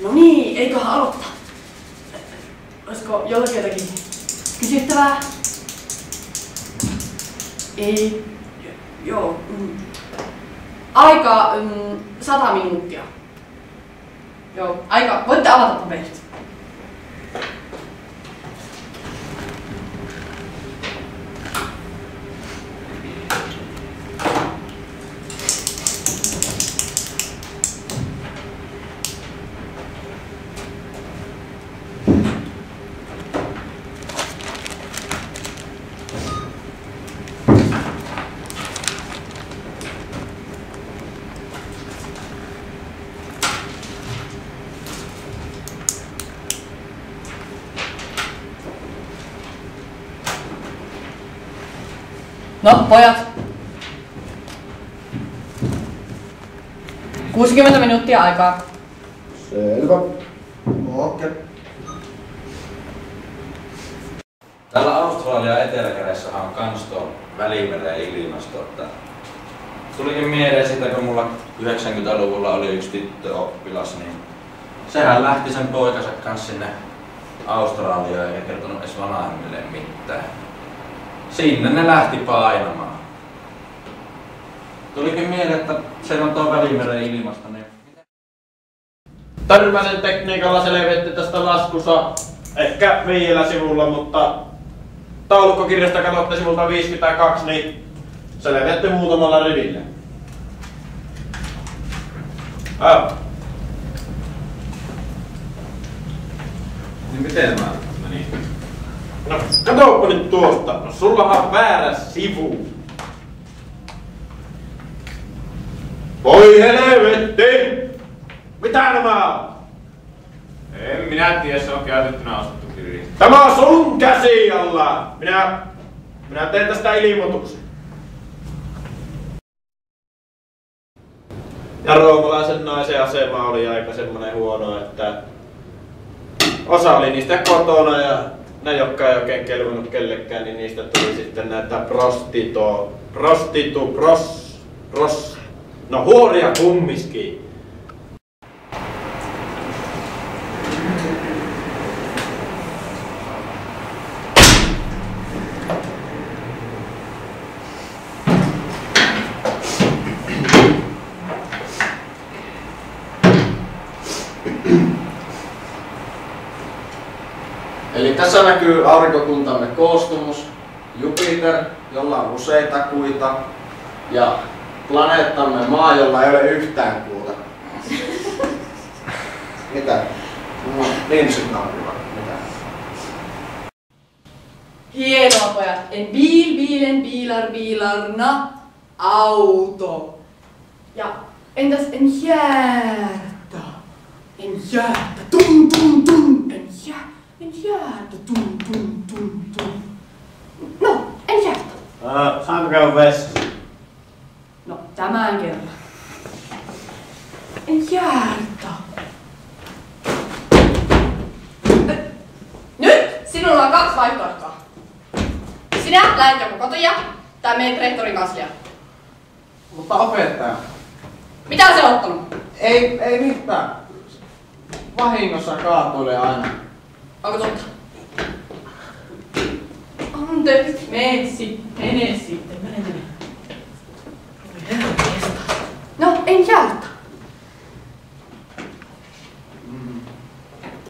No niin, eiköhän aloittaa. Olisiko jollakin jotakin kysyttävää? Ei. Joo. Aika 100 minuuttia. Joo, aika. Voitte avata paperit. No, pojat. 60 minuuttia aikaa. Selvä. Okei. Täällä Australian eteläkädessä on kans tuo Välimeren ilmasto. Tulikin mieleen siitä, kun mulla 90-luvulla oli yksi tyttöoppilas, niin sehän lähti sen poikansa kanssa sinne Australiaan eikä kertonut edes vanhemmille mitään. Sinne ne lähti painamaan. Tulikin mieleen, että se on tuo Välimeren ilmasto. Niin... Törmäsen tekniikalla selvitti tästä laskussa ehkä 5 sivulla, mutta taulukkokirjasta katsotte sivulta 52, niin selvitti muutamalla rivillä. Niin miten mä menin? No, katoppa nyt tuosta. No, sullahan on väärä sivu. Voi helvetti! Mitä nämä on? En minä tiedä, se on käytettynä ostettu kirja. Tämä on sun käsi alla! Minä teen tästä ilmoituksen. Ja roomalaisen naisen asema oli aika semmonen huono, että osa oli niistä kotona ja ne, jotka ei oikein kelvannut kellekään, niin niistä tuli sitten näitä no huoria kummiskin. Eli tässä näkyy aurinkokuntamme koostumus, Jupiter, jolla on useita kuita, ja planeettamme Maa, jolla ei ole yhtään kuuta. Mitä? No, linsynauria. Mitä? Hienoa pojat. En bilen, bilarna, auto. Ja entäs en hjärta? En hjärta, tum. En hjärta, tum. No, en hjärta. Saanko käydä vessassa? No, tämän kerran. En hjärta. Nyt sinulla on 2 vaihtoehtoa. Sinä lähdet joko kotia tai menet rehtorin kansliaan. Mutta opettaja. Mitä se on ottanut? Ei mitään. Vahingossa kaatuilee aina. Onko totta? Anteeksi, mene sitten. Mene. No, en hjälta.